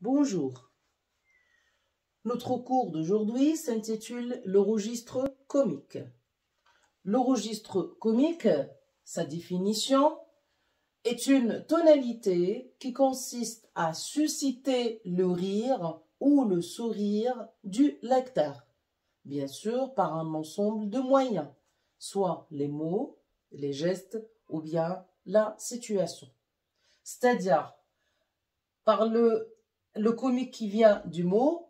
Bonjour. Notre cours d'aujourd'hui s'intitule le registre comique. Le registre comique, sa définition, est une tonalité qui consiste à susciter le rire ou le sourire du lecteur, bien sûr par un ensemble de moyens, soit les mots, les gestes ou bien la situation. C'est-à-dire, par le comique qui vient du mot,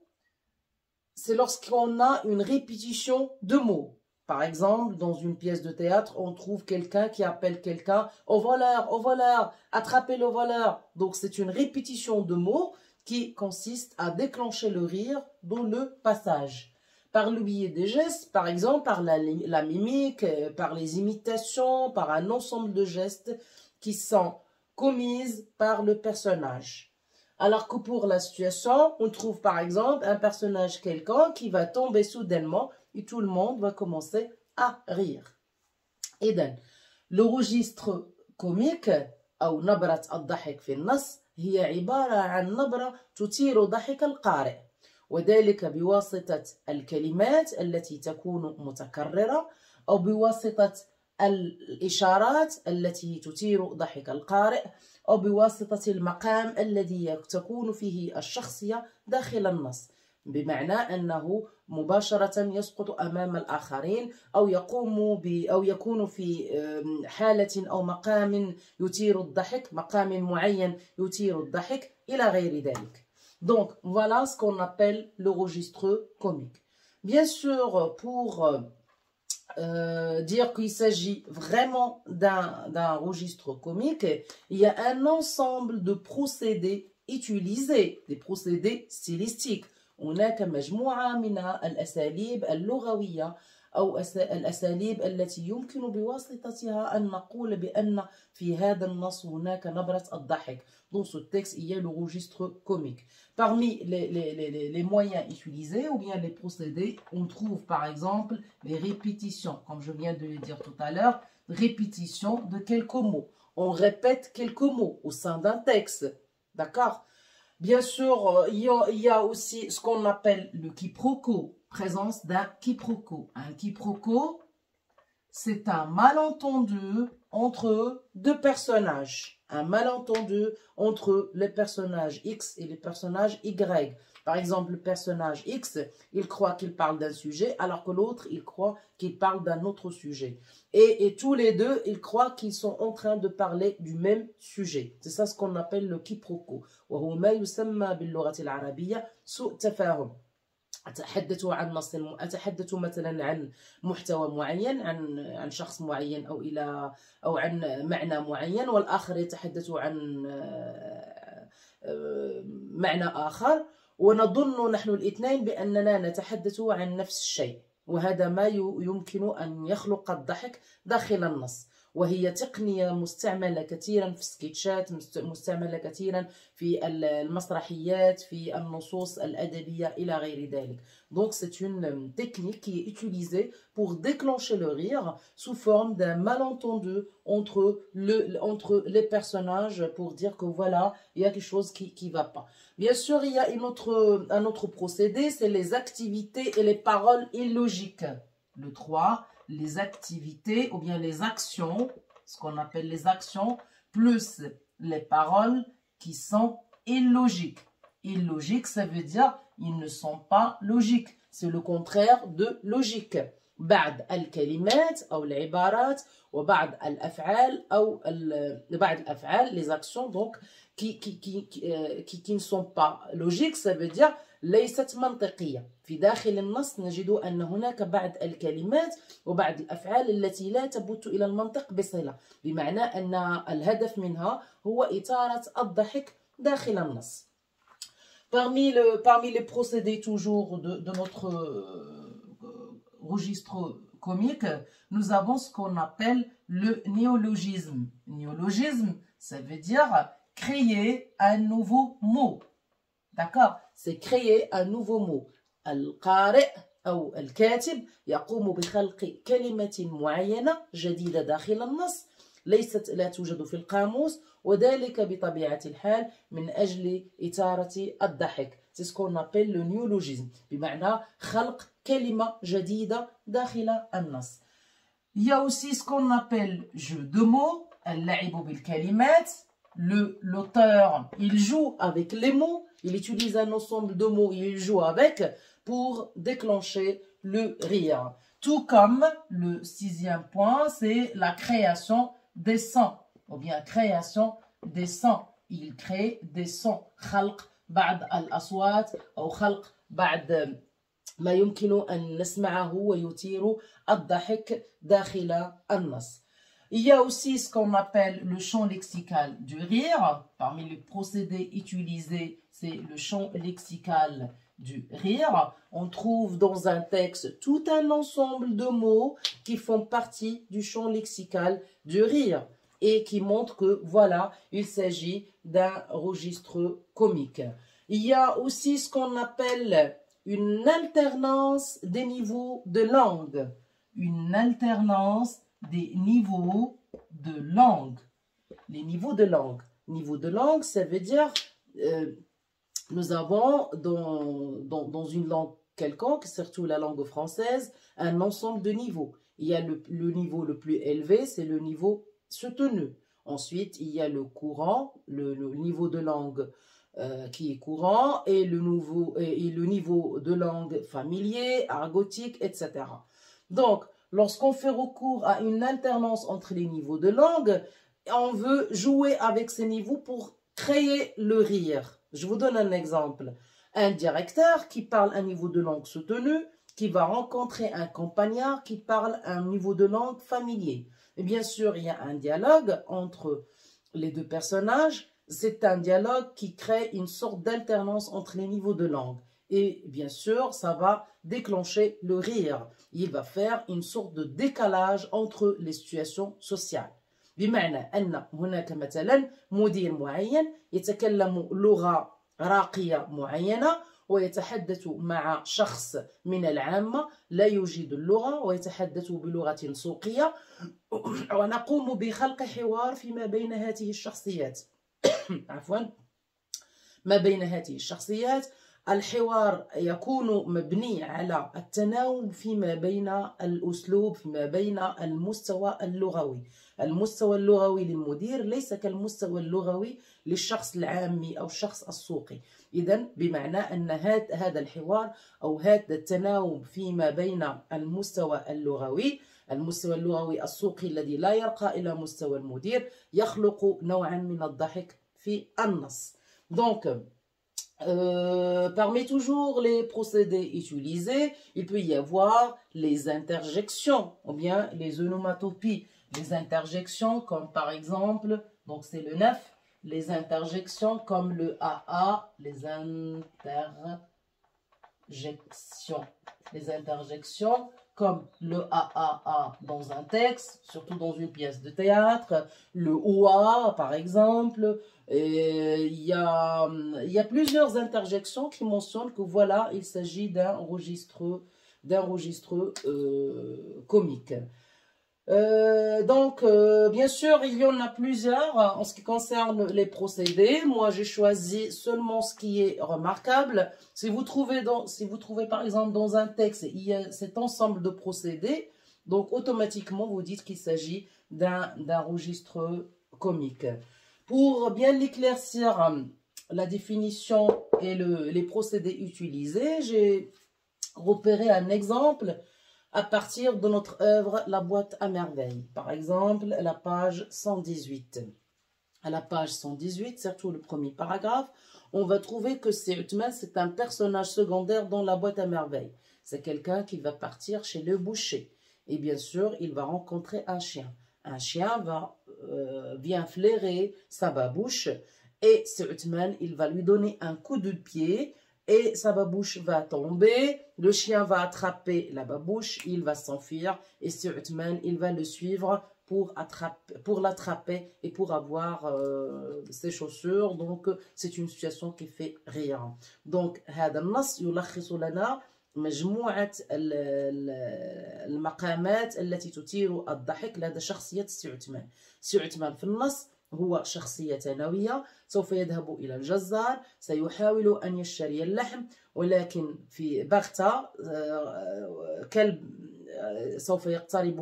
c'est lorsqu'on a une répétition de mots. Par exemple, dans une pièce de théâtre, on trouve quelqu'un qui appelle quelqu'un « au voleur, attrapez le voleur ». Donc, c'est une répétition de mots qui consiste à déclencher le rire dans le passage. Par le biais des gestes, par exemple, par la mimique, par les imitations, par un ensemble de gestes qui sont commises par le personnage. Alors que pour la situation, on trouve par exemple un personnage quelqu'un qui va tomber soudainement et tout le monde va commencer à rire. إذن le registre comique أو نبرة الضحك في النص هي عبارة عن نبرة تثير ضحك القارئ وذلك بواسطة الكلمات التي تكون متكررة أو بواسطة الإشارات التي تثير ضحك القارئ أو بواسطة المقام الذي تكون فيه الشخصية داخل النص بمعنى أنه مباشرة يسقط أمام الآخرين أو يكون في حالة أو مقام يثير الضحك مقام معين يثير الضحك إلى غير ذلك. Donc voilà ce qu'on appelle le registre comique. Bien sûr, pour dire qu'il s'agit vraiment d'un registre comique, il y a un ensemble de procédés utilisés, des procédés stylistiques. هناك مجموعة من الأساليب اللغوية أو الأساليب التي يمكن بواسطتها أن نقول بأن في هذا النص هناك نبرة الضحك. Dans ce texte, il y a le registre comique. Parmi les moyens utilisés ou bien les procédés, on trouve par exemple les répétitions, comme je viens de le dire tout à l'heure, répétition de quelques mots. On répète quelques mots au sein d'un texte, d'accord? Bien sûr, il y a aussi ce qu'on appelle le quiproquo, présence d'un quiproquo. Un quiproquo, c'est un malentendu entre deux personnages. Un malentendu entre les personnages X et les personnages Y. Par exemple, le personnage X, il croit qu'il parle d'un sujet, alors que l'autre, il croit qu'il parle d'un autre sujet. Et tous les deux, ils croient qu'ils sont en train de parler du même sujet. C'est ça ce qu'on appelle le quiproquo. وهو ما يسمى باللغة العربية سوء تفاهم. أتحدث مثلا عن محتوى معين عن شخص معين أو عن معنى معين والآخر يتحدث عن معنى آخر ونظن نحن الاثنين بأننا نتحدث عن نفس الشيء وهذا ما يمكن أن يخلق الضحك داخل النص وهي تقنية مستعملة كثيرا في السكتشات مستعملة كثيرا في المسرحيات في النصوص الأدبية إلى غير ذلك. Donc c'est une technique qui est utilisée pour déclencher le rire sous forme d'un malentendu entre les personnages pour dire que voilà, il y a quelque chose qui va pas. Bien sûr, il y a un autre procédé, c'est les activités et les paroles illogiques. Le 3, les activités ou bien les actions, ce qu'on appelle les actions, plus les paroles qui sont illogiques. Illogiques, ça veut dire ils ne sont pas logiques. C'est le contraire de logique. بعض الكلمات أو العبارات وبعض الأفعال أو بعض الأفعال les actions donc qui ne sont pas logiques, ça veut dire ليست منطقية. في داخل النص نجد أن هناك بعض الكلمات وبعض الأفعال التي لا تبت إلى المنطق بصلة بمعنى أن الهدف منها هو إثارة الضحك داخل النص. Parmi les procédés toujours de notre registre comique, nous avons ce qu'on appelle le néologisme. Néologisme, ça veut dire créer un nouveau mot. D'accord? C'est créer un nouveau mot. القارئ أو الكاتب يقوم بخلق كلمة معينة جديدة داخل النص لا توجد في القاموس وذلك بطبيعة الحال من أجل إثارة الضحك. C'est ce qu'on appelle le néologisme بمعنى خلق كلمة جديدة داخل النص. Il y a aussi ce qu'on appelle jeu de mots, اللعب بالكلمات. L'auteur, il joue avec les mots, il utilise un ensemble de mots, il joue avec pour déclencher le rire. Tout comme le 6e point, c'est la création des sons, ou bien création des sons. Il crée des sons. خلق بعض الأصوات أو خلق بعض ما يمكن أن نسمعه ويثير الضحك داخل النص. Il y a aussi ce qu'on appelle le champ lexical du rire. Parmi les procédés utilisés, c'est le champ lexical du rire. On trouve dans un texte tout un ensemble de mots qui font partie du champ lexical du rire et qui montrent que, voilà, il s'agit d'un registre comique. Il y a aussi ce qu'on appelle une alternance des niveaux de langue. Une alternance des niveaux de langue. Les niveaux de langue. Niveau de langue, ça veut dire nous avons dans une langue quelconque, surtout la langue française, un ensemble de niveaux. Il y a le niveau le plus élevé, c'est le niveau soutenu. Ensuite, il y a le courant, le niveau de langue qui est courant, et le niveau de langue familier, argotique, etc. Donc, lorsqu'on fait recours à une alternance entre les niveaux de langue, on veut jouer avec ces niveaux pour créer le rire. Je vous donne un exemple. Un directeur qui parle un niveau de langue soutenu, qui va rencontrer un campagnard qui parle un niveau de langue familier. Et bien sûr, il y a un dialogue entre les deux personnages. C'est un dialogue qui crée une sorte d'alternance entre les niveaux de langue. Et bien sûr, ça va déclencher le rire. Il va faire une sorte de décalage entre les situations sociales. بمعنى أن هناك مثلا مدير معين يتكلم لغة راقية معينة ويتحدث مع شخص من العامة لا يجيد اللغة ويتحدث بلغة سوقية ونقوم بخلق حوار فيما بين هذه الشخصيات عفوا ما بين هذه الشخصيات. الحوار يكون مبني على التناوب فيما بين الأسلوب فيما بين المستوى اللغوي. المستوى اللغوي للمدير ليس كالمستوى اللغوي للشخص العامي أو الشخص السوقي. إذن بمعنى أن هذا الحوار أو هذا التناوب فيما بين المستوى اللغوي السوقي الذي لا يرقى إلى مستوى المدير يخلق نوعا من الضحك في النص. Donc, parmi toujours les procédés utilisés, il peut y avoir les interjections ou bien les onomatopies. Les interjections comme par exemple, donc c'est le 9, les interjections comme le AA, les interjections comme le AAA dans un texte, surtout dans une pièce de théâtre, le OA par exemple. Et il y a plusieurs interjections qui mentionnent que voilà, il s'agit d'un registre comique. Donc, bien sûr, il y en a plusieurs en ce qui concerne les procédés. Moi, j'ai choisi seulement ce qui est remarquable. Si vous trouvez par exemple dans un texte, il y a cet ensemble de procédés, donc automatiquement, vous dites qu'il s'agit d'un registre comique. Pour bien l'éclaircir, la définition et les procédés utilisés, j'ai repéré un exemple à partir de notre œuvre La boîte à merveilles. Par exemple, la page 118. À la page 118, surtout le premier paragraphe, on va trouver que Uthman, c'est un personnage secondaire dans La boîte à merveilles. C'est quelqu'un qui va partir chez le boucher. Et bien sûr, il va rencontrer un chien. Un chien vient flairer sa babouche. Et Uthman, il va lui donner un coup de pied. Et sa babouche va tomber, le chien va attraper la babouche, il va s'enfuir et Uthman, il va le suivre pour l'attraper et pour avoir ses chaussures. Donc, c'est une situation qui fait rire. Donc, هذا النص يلخص لنا مجموعة المقامات التي تثير الضحك لدى شخصية السي عثمان. السي عثمان في النص هو شخصية ثانوية، سوف يذهب إلى الجزار، سيحاول أن يشتري اللحم، ولكن في بغتة كلب سوف يقترب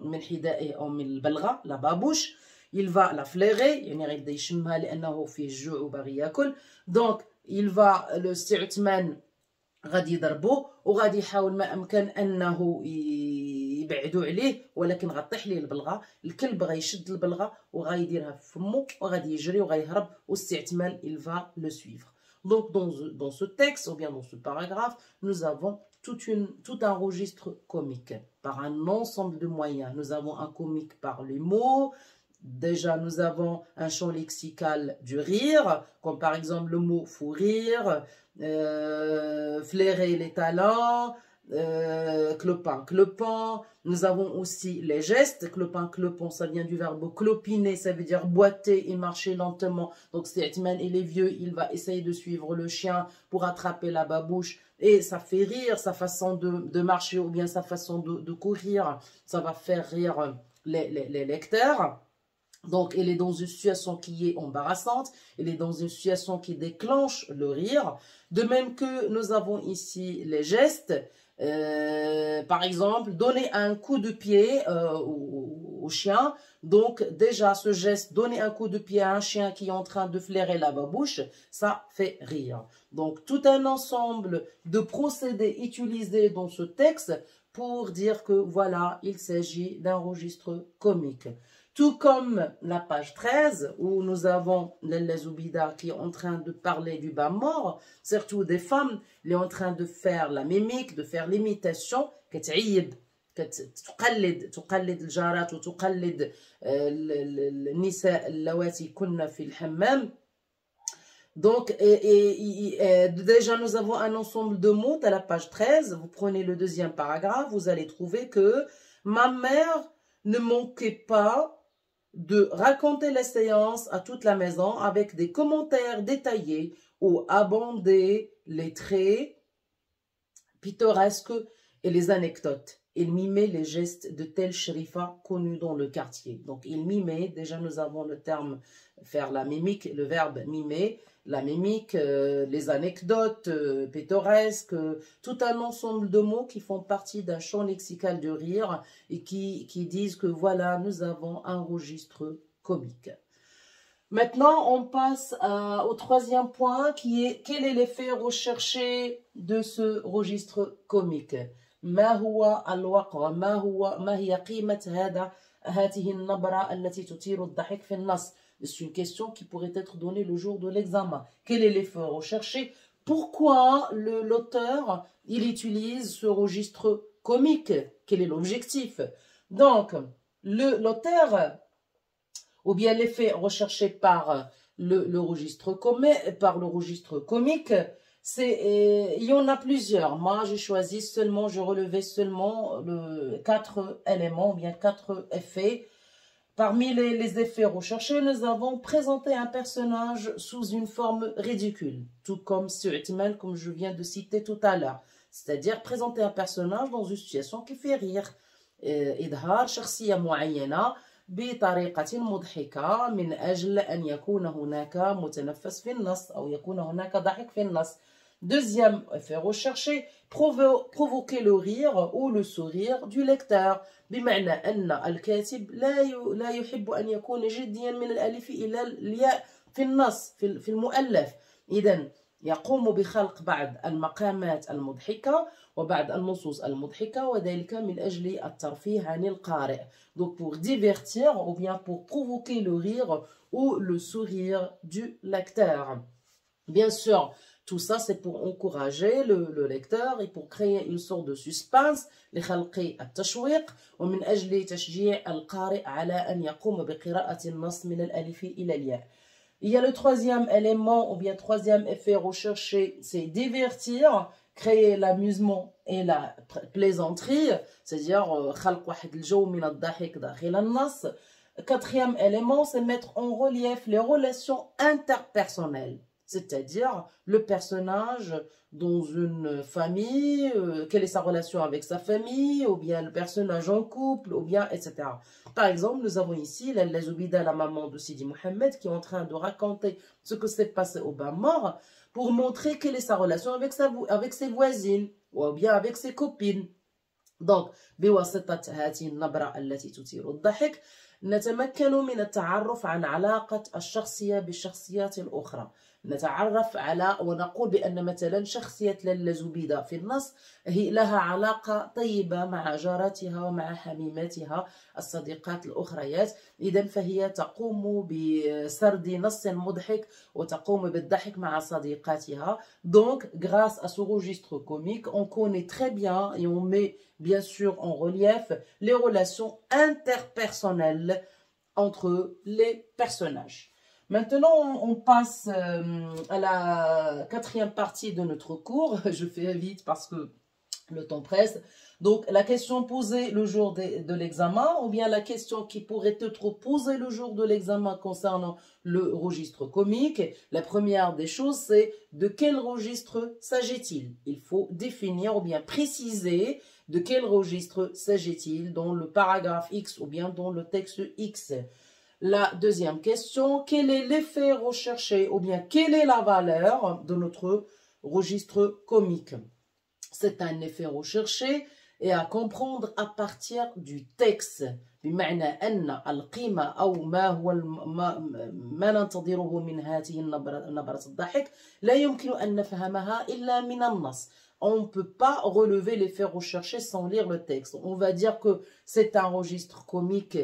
من حذائه أو من البلغة لا بابوش. il va la flairer يعني غيبدا يشمها لأنه فيه الجوع وباغي ياكل. دونك il va le سي عثمان غادي يضربو وغادي يحاول ما امكن انه يبعدوا عليه، ولكن غطيح ليه البلغه. الكلب غيشد البلغه وغايديرها في فمو وغادي يجري وغيهرب، والسي عثمان il va le suivre. Donc dans ce texte ou bien dans ce paragraphe, nous avons tout un registre comique par un ensemble de moyens. Nous avons un comique par les mots. Déjà, nous avons un champ lexical du rire, comme par exemple le mot fou rire, flairer les talents, clopin, clopin. Nous avons aussi les gestes. Clopin, clopon, ça vient du verbe clopiner, ça veut dire boiter et marcher lentement. Donc, c'est Atman, il est vieux, il va essayer de suivre le chien pour attraper la babouche. Et ça fait rire, sa façon de marcher ou bien sa façon de courir. Ça va faire rire les lecteurs. Donc, il est dans une situation qui est embarrassante, il est dans une situation qui déclenche le rire. De même que nous avons ici les gestes. Par exemple, donner un coup de pied au chien. Donc, déjà, ce geste, donner un coup de pied à un chien qui est en train de flairer la babouche, ça fait rire. Donc, tout un ensemble de procédés utilisés dans ce texte pour dire que, voilà, il s'agit d'un registre comique. Tout comme la page 13, où nous avons Lalla Zoubida qui est en train de parler du bas mort, surtout des femmes, elle est en train de faire la mimique, de faire l'imitation, كتعيب تقلد الجارات وتقلد النساء اللواتي كن في الحمام. Donc, déjà, nous avons un ensemble de mots à la page 13. Vous prenez le deuxième paragraphe, vous allez trouver que ma mère ne manquait pas de raconter les séances à toute la maison avec des commentaires détaillés ou abonder les traits pittoresques et les anecdotes. Il mimait les gestes de tel shérifa connu dans le quartier. Donc, il mimait, déjà nous avons le terme faire la mimique, le verbe mimer, la mimique, les anecdotes pittoresques, tout un ensemble de mots qui font partie d'un champ lexical de rire et qui disent que voilà, nous avons un registre comique. Maintenant, on passe au troisième point qui est quel est l'effet recherché de ce registre comique. ما هو الوقع ما هي قيمة هذه النبرة التي تثير الضحك في النص. C'est une question qui pourrait être donnée le jour de l'examen. Quel est l'effet recherché? Pourquoi l'auteur il utilise ce registre comique? Quel est l'objectif? Donc, l'auteur, ou bien l'effet recherché par le registre comique, il y en a plusieurs. Moi, j'ai choisi seulement, je relevais seulement 4 éléments, ou bien 4 effets. Parmi les effets recherchés, nous avons présenté un personnage sous une forme ridicule, tout comme Su'tman, comme je viens de citer tout à l'heure. C'est-à-dire présenter un personnage dans une situation qui fait rire. إظهار شخصية معينة بطريقة مضحكة من أجل أن يكون هناك متنفس في النص أو يكون هناك ضحك في النص. Deuxième effet recherché, provoquer le rire ou le sourire du lecteur. بمعنى أن الكاتب لا يحب أن يكون جديا من الألف إلى الياء في النص في المؤلف. إذن يقوم بخلق بعض المقامات المضحكة وبعض النصوص المضحكة وذلك من أجل الترفيه عن القارئ. Donc pour divertir ou bien pour provoquer le rire ou le sourire du lecteur. Bien sûr, tout ça, c'est pour encourager le lecteur et pour créer une sorte de suspense لخلق التشويق ومن أجل تشجيع القارئ على أن يقوم بقراءة النص من الألف إلى الياء. Il y a le troisième élément ou bien troisième effet recherché, c'est divertir, créer l'amusement et la plaisanterie, c'est-à-dire خلق واحد الجو من الضحك داخل النص. Quatrième élément, c'est mettre en relief les relations interpersonnelles. C'est-à-dire le personnage dans une famille, quelle est sa relation avec sa famille, ou bien le personnage en couple, ou bien, etc. Par exemple, nous avons ici la Zoubida, la maman de Sidi Mohamed, qui est en train de raconter ce que s'est passé au bain mort, pour montrer quelle est sa relation avec ses voisines, ou bien avec ses copines. Donc, بواسطة هذه النبرة التي تثير الضحك نتمكن من التعرف عن علاقة الشخصية بالشخصيات الأخرى. نتعرف على ونقول بأن مثلا شخصية لالا زبيدة في النص هي لها علاقة طيبة مع جاراتها ومع حميماتها الصديقات الأخريات. إذا فهي تقوم بسرد نص مضحك وتقوم بالضحك مع صديقاتها. Donc, grâce à ce registre comique, on connaît très bien et on met bien sûr en relief les relations interpersonnelles entre les personnages. Maintenant, on passe à la quatrième partie de notre cours. Je fais vite parce que le temps presse. Donc, la question posée le jour de l'examen, ou bien la question qui pourrait être posée le jour de l'examen concernant le registre comique. La première des choses, c'est de quel registre s'agit-il? Il faut définir ou bien préciser de quel registre s'agit-il dans le paragraphe X ou bien dans le texte X. La deuxième question, quel est l'effet recherché ou bien quelle est la valeur de notre registre comique? C'est un effet recherché et à comprendre à partir du texte. بمعنى أن القيمة أو ما هو ما ننتظره من هذه نبرة الضحك لا يمكن أن نفهمها إلا من النص. On ne peut pas relever l'effet recherché sans lire le texte. On va dire que c'est un registre comique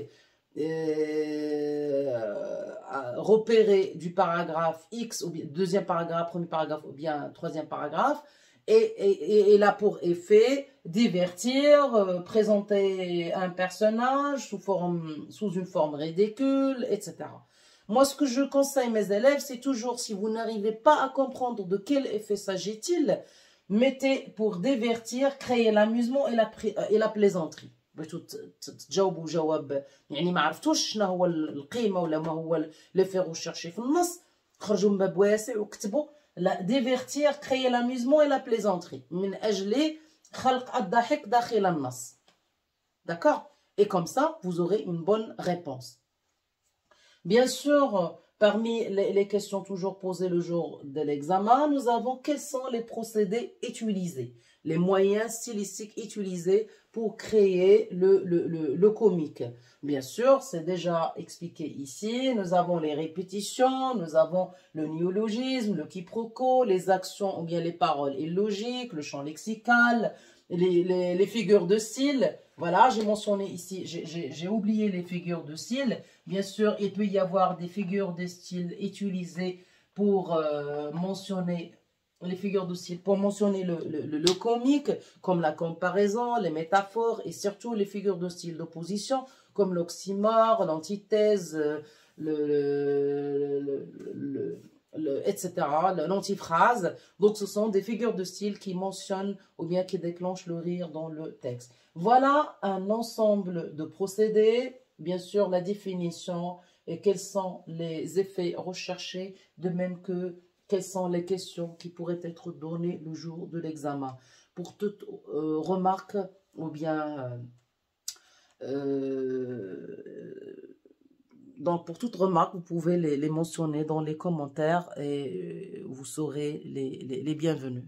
repéré du paragraphe X, ou bien deuxième paragraphe, premier paragraphe, ou bien troisième paragraphe, et là pour effet divertir, présenter un personnage sous une forme ridicule, etc. Moi, ce que je conseille mes élèves, c'est toujours, si vous n'arrivez pas à comprendre de quel effet s'agit-il, mettez pour divertir, créer l'amusement et la plaisanterie. بغيتو تجاوبوا جواب يعني ما عرفتوش شنو هو القيمه ولا ما هو لي في ريشيرشي في النص، خرجوا من باب واسع وكتبوا لا ديفيرتير كريي لاميزمون اي لا بليزونتري من اجل خلق الضحك داخل النص. D'accord? Et comme ça, vous aurez une bonne réponse. Bien sûr, parmi les questions toujours posées le jour de l'examen, nous avons quels sont les procédés utilisés, les moyens stylistiques utilisés pour créer le comique. Bien sûr, c'est déjà expliqué ici. Nous avons les répétitions, nous avons le néologisme, le quiproquo, les actions ou bien les paroles illogiques, le champ lexical, les figures de style. Voilà, j'ai mentionné ici, j'ai oublié les figures de style. Bien sûr, il peut y avoir des figures de style utilisées pour mentionner les figures de style, pour mentionner le comique, comme la comparaison, les métaphores et surtout les figures de style d'opposition, comme l'oxymore, l'antithèse, etc., l'antiphrase. Donc, ce sont des figures de style qui mentionnent ou bien qui déclenchent le rire dans le texte. Voilà un ensemble de procédés, bien sûr la définition et quels sont les effets recherchés, de même que quelles sont les questions qui pourraient être données le jour de l'examen. Pour toute remarque ou bien donc pour toute remarque, vous pouvez les mentionner dans les commentaires et vous serez les bienvenus.